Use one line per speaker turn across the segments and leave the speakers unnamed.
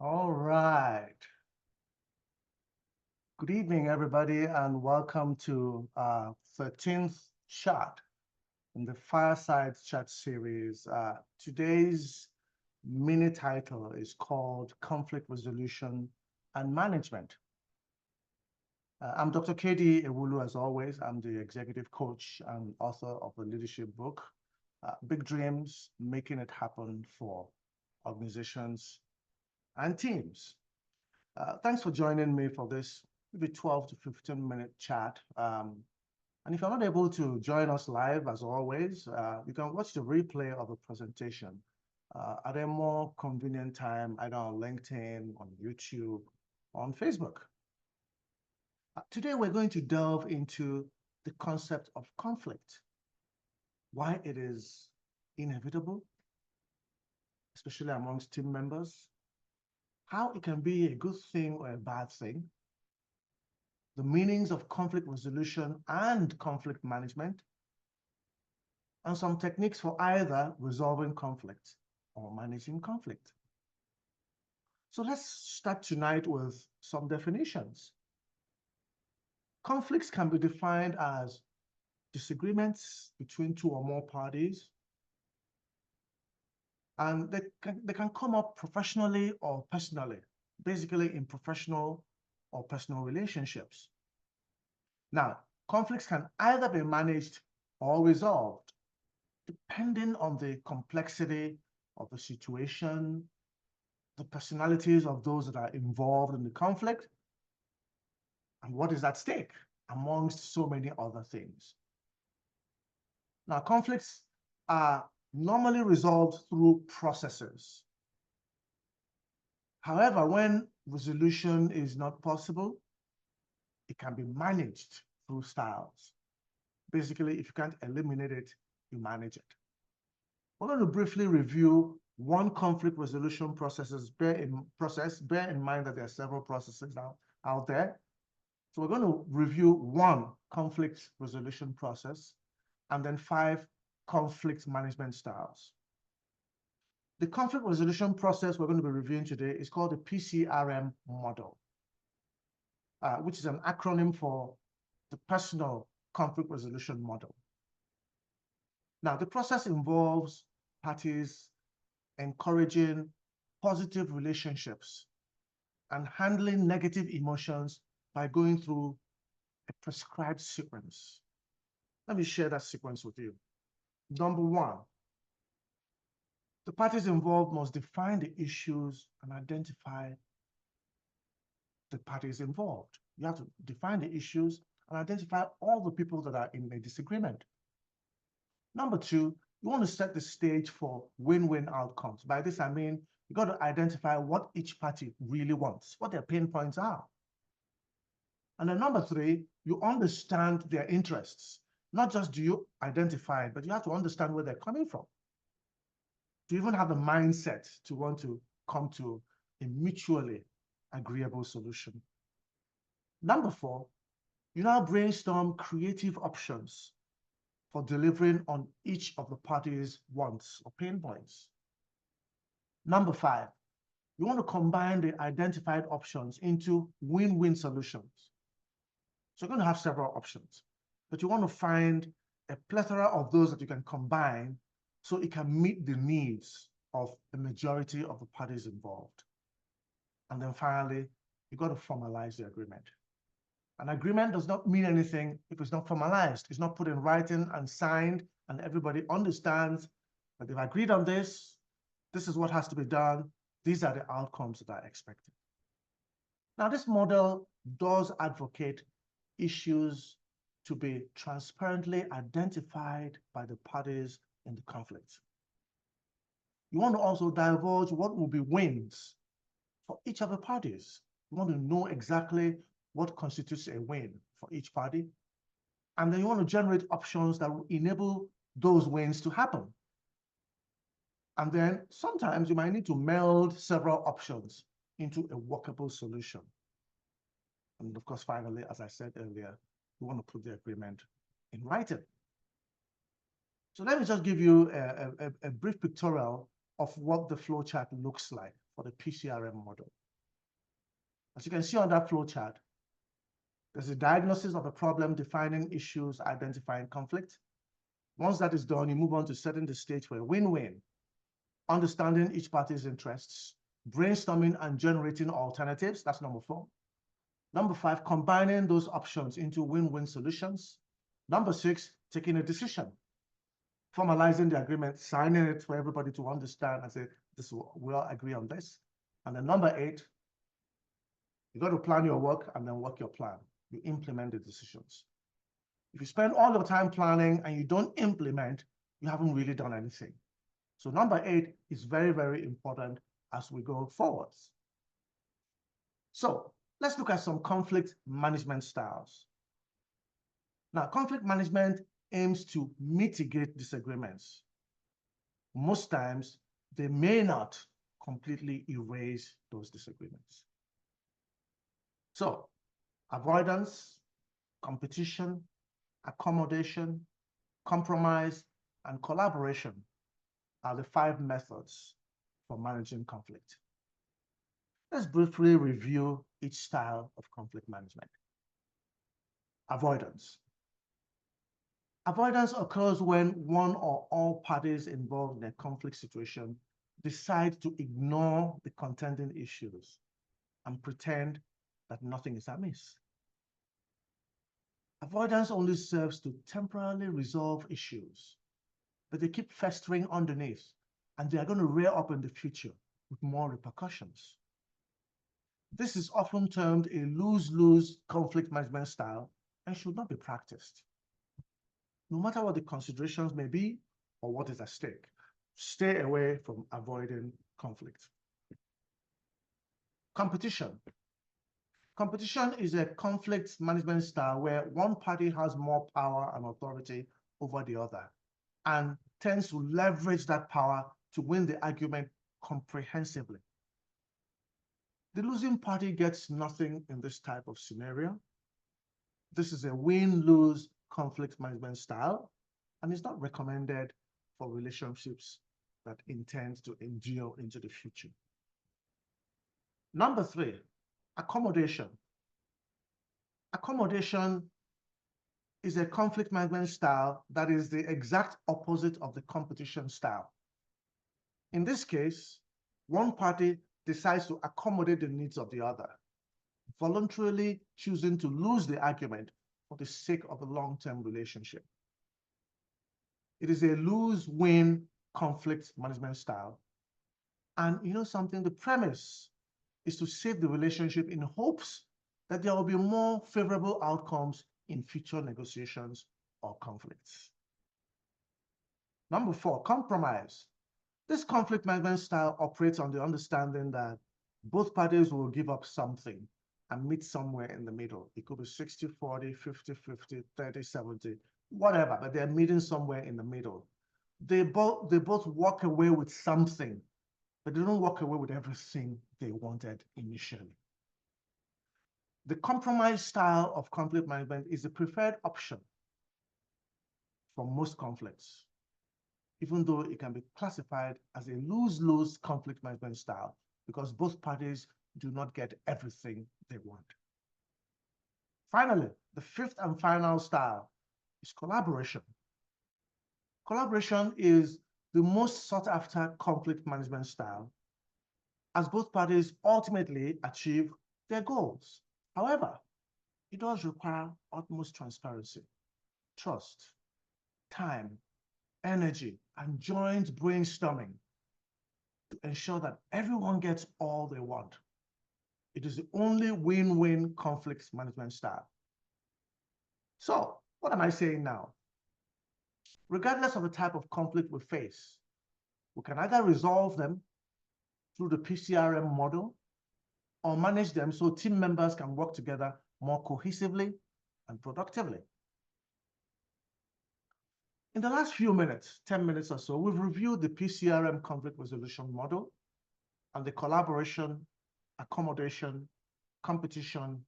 All right. Good evening, everybody, and welcome to our 13th chat in the Fireside chat series. Today's mini title is called Conflict Resolution and Management. I'm Dr. Ewulu, as always. I'm the executive coach and author of the leadership book, Big Dreams, Making It Happen for Organizations and Teams. Thanks for joining me for this maybe 12 to 15-minute chat. And if you're not able to join us live, as always, you can watch the replay of the presentation at a more convenient time, either on LinkedIn, on YouTube, on Facebook. Today, we're going to delve into the concept of conflict, why it is inevitable, especially amongst team members, how it can be a good thing or a bad thing, the meanings of conflict resolution and conflict management, and some techniques for either resolving conflict or managing conflict. So let's start tonight with some definitions. Conflicts can be defined as disagreements between two or more parties, and they can come up professionally or personally, basically in professional or personal relationships. Now, conflicts can either be managed or resolved, depending on the complexity of the situation, the personalities of those that are involved in the conflict, and what is at stake, amongst so many other things. Now, conflicts are normally resolved through processes. However, when resolution is not possible, it can be managed through styles. Basically, if you can't eliminate it, you manage it. We're going to briefly review one conflict resolution process. Bear in mind that there are several processes out there. So we're going to review one conflict resolution process and then 5 conflict management styles. The conflict resolution process we're going to be reviewing today is called the PCRM model, which is an acronym for the personal conflict resolution model. Now, the process involves parties encouraging positive relationships and handling negative emotions by going through a prescribed sequence. Let me share that sequence with you. Number 1, the parties involved must define the issues and identify the parties involved. You have to define the issues and identify all the people that are in a disagreement. Number 2, you want to set the stage for win-win outcomes. By this, I mean, you got to identify what each party really wants, what their pain points are. And then number 3, you understand their interests. Not just do you identify it, but you have to understand where they're coming from. To even have the mindset to want to come to a mutually agreeable solution. Number 4, you now brainstorm creative options for delivering on each of the parties' wants or pain points. Number 5, you want to combine the identified options into win-win solutions. So you're going to have several options, but you want to find a plethora of those that you can combine so it can meet the needs of the majority of the parties involved. And then finally, you got to formalize the agreement. An agreement does not mean anything if it's not formalized. It's not put in writing and signed, and everybody understands that they've agreed on this. This is what has to be done. These are the outcomes that are expected. Now, this model does advocate issues to be transparently identified by the parties in the conflict. You want to also divulge what will be wins for each of the parties. You want to know exactly what constitutes a win for each party. And then you want to generate options that will enable those wins to happen. And then sometimes you might need to meld several options into a workable solution. And of course, finally, as I said earlier, you want to put the agreement in writing. So let me just give you a brief pictorial of what the flowchart looks like. for the PCRM model. As you can see on that flow chart, there's a diagnosis of a problem, defining issues, identifying conflict. Once that is done, you move on to setting the stage for a win-win, understanding each party's interests, brainstorming and generating alternatives. That's number 4. Number 5, combining those options into win-win solutions. Number 6, taking a decision, formalizing the agreement, signing it for everybody to understand and say, we all agree on this. And then number 8, you got to plan your work and then work your plan. You implement the decisions. If you spend all your time planning and you don't implement, you haven't really done anything. So number 8 is very, very important as we go forwards. So let's look at some conflict management styles. Now, conflict management aims to mitigate disagreements. Most times, they may not completely erase those disagreements. So, avoidance, competition, accommodation, compromise, and collaboration are the 5 methods for managing conflict. Let's briefly review each style of conflict management. Avoidance. Avoidance occurs when one or all parties involved in a conflict situation decide to ignore the contending issues and pretend that nothing is amiss. Avoidance only serves to temporarily resolve issues, but they keep festering underneath, and they are going to rear up in the future with more repercussions. This is often termed a lose-lose conflict management style and should not be practiced. No matter what the considerations may be or what is at stake, stay away from avoiding conflict. Competition. Competition is a conflict management style where one party has more power and authority over the other and tends to leverage that power to win the argument comprehensively. The losing party gets nothing in this type of scenario. This is a win-lose conflict management style, and it's not recommended for relationships that intend to endure into the future. Number 3, accommodation. Accommodation is a conflict management style that is the exact opposite of the competition style. In this case, one party decides to accommodate the needs of the other, voluntarily choosing to lose the argument for the sake of a long-term relationship. It is a lose-win conflict management style. And you know something, the premise is to save the relationship in hopes that there will be more favorable outcomes in future negotiations or conflicts. Number 4, compromise. This conflict management style operates on the understanding that both parties will give up something and meet somewhere in the middle. It could be 60-40, 50-50, 30-70, whatever, but they're meeting somewhere in the middle. They both walk away with something, but they don't walk away with everything they wanted initially. The compromise style of conflict management is the preferred option for most conflicts, even though it can be classified as a lose-lose conflict management style because both parties do not get everything they want. Finally, the 5th and final style is collaboration. Collaboration is the most sought-after conflict management style, as both parties ultimately achieve their goals. However, it does require utmost transparency, trust, time, energy, and joint brainstorming to ensure that everyone gets all they want. It is the only win-win conflict management style. So, what am I saying now? Regardless of the type of conflict we face, we can either resolve them through the PCRM model or manage them so team members can work together more cohesively and productively. In the last few minutes, 10 minutes or so, we've reviewed the PCRM conflict resolution model and the collaboration, accommodation, competition,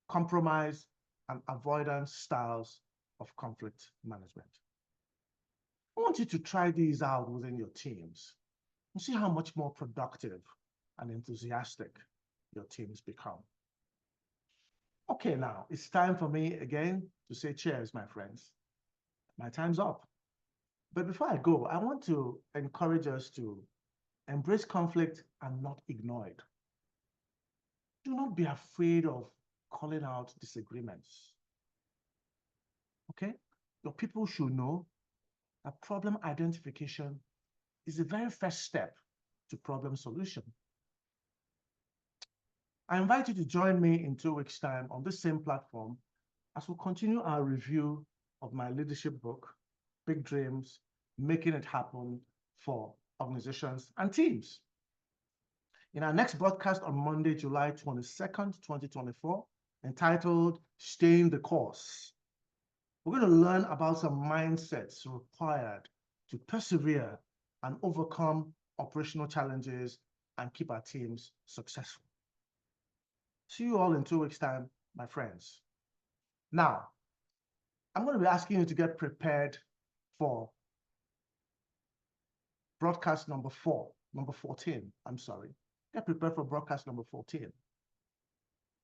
compromise, and avoidance styles of conflict management. I want you to try these out within your teams and see how much more productive and enthusiastic your teams become. Okay, now it's time for me again to say cheers, my friends. My time's up. But before I go, I want to encourage us to embrace conflict and not ignore it. Do not be afraid of calling out disagreements. Okay? Your people should know that problem identification is the very first step to problem solution. I invite you to join me in 2 weeks' time on this same platform as we continue our review of my leadership book, Big Dreams, Making It Happen for Organizations and Teams. In our next broadcast on Monday, July 22nd, 2024, entitled Staying the Course, we're going to learn about some mindsets required to persevere and overcome operational challenges and keep our teams successful. See you all in 2 weeks' time, my friends. Now, I'm going to be asking you to get prepared for broadcast number 14, I'm sorry. Get prepared for broadcast number 14.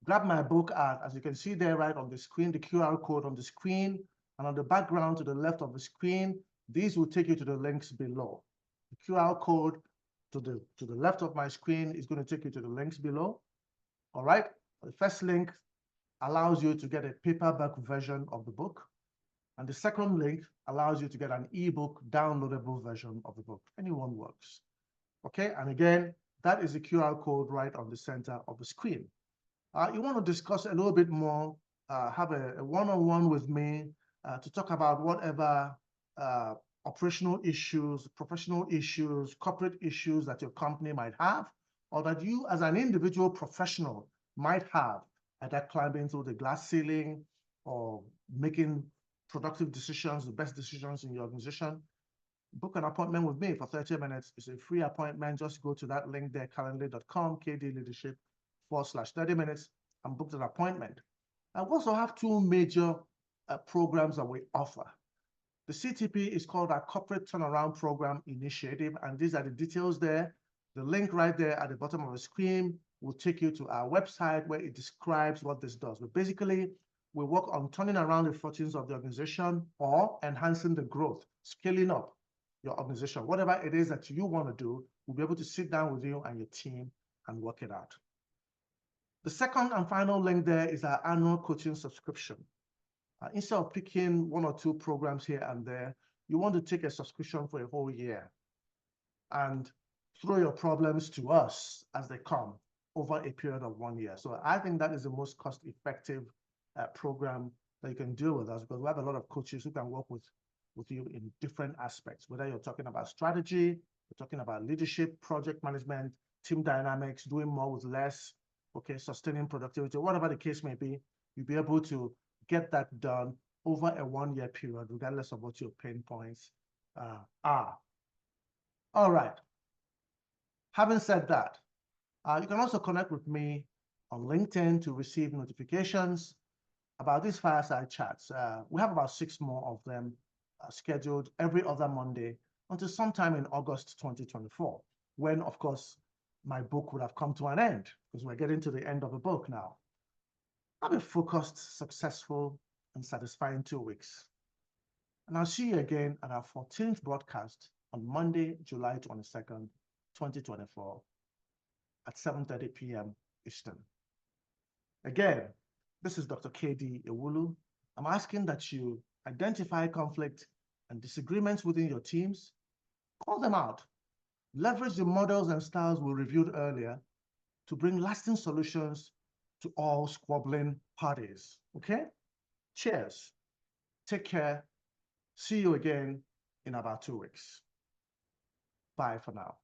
Grab my book as you can see there right on the screen, the QR code on the screen, and on the background to the left of the screen, these will take you to the links below. The QR code to the left of my screen is going to take you to the links below. All right, the first link allows you to get a paperback version of the book, and the second link allows you to get an ebook downloadable version of the book. Anyone works. Okay, and again, that is the QR code right on the center of the screen. You want to discuss a little bit more, have a one-on-one with me to talk about whatever operational issues, professional issues, corporate issues that your company might have, or that you as an individual professional might have, either climbing through the glass ceiling or making productive decisions, the best decisions in your organization. Book an appointment with me for 30 minutes. It's a free appointment. Just go to that link there, calendly.com, KD-leadership/30 minutes, and book an appointment. I also have 2 major programs that we offer. The CTP is called our Corporate Turnaround Program Initiative, and these are the details there. The link right there at the bottom of the screen will take you to our website where it describes what this does. But basically, we work on turning around the fortunes of the organization or enhancing the growth, scaling up your organization. Whatever it is that you want to do, we'll be able to sit down with you and your team and work it out. The second and final link there is our annual coaching subscription. Instead of picking 1 or 2 programs here and there, you want to take a subscription for a whole year and throw your problems to us as they come over a period of 1 year. So I think that is the most cost-effective program that you can deal with us, because we have a lot of coaches who can work with you in different aspects, whether you're talking about strategy, you're talking about leadership, project management, team dynamics, doing more with less, okay, sustaining productivity, whatever the case may be, you'll be able to get that done over a 1-year period, regardless of what your pain points are. All right. Having said that, you can also connect with me on LinkedIn to receive notifications about these fireside chats. We have about 6 more of them scheduled every other Monday until sometime in August 2024, when, of course, my book would have come to an end, because we're getting to the end of the book now. Have a focused, successful, and satisfying 2 weeks. And I'll see you again at our 14th broadcast on Monday, July 22nd, 2024 at 7:30 p.m. Eastern. Again, this is Dr. KD Ewulu. I'm asking that you identify conflict and disagreements within your teams, call them out, leverage the models and styles we reviewed earlier to bring lasting solutions to all squabbling parties, okay? Cheers. Take care. See you again in about 2 weeks. Bye for now.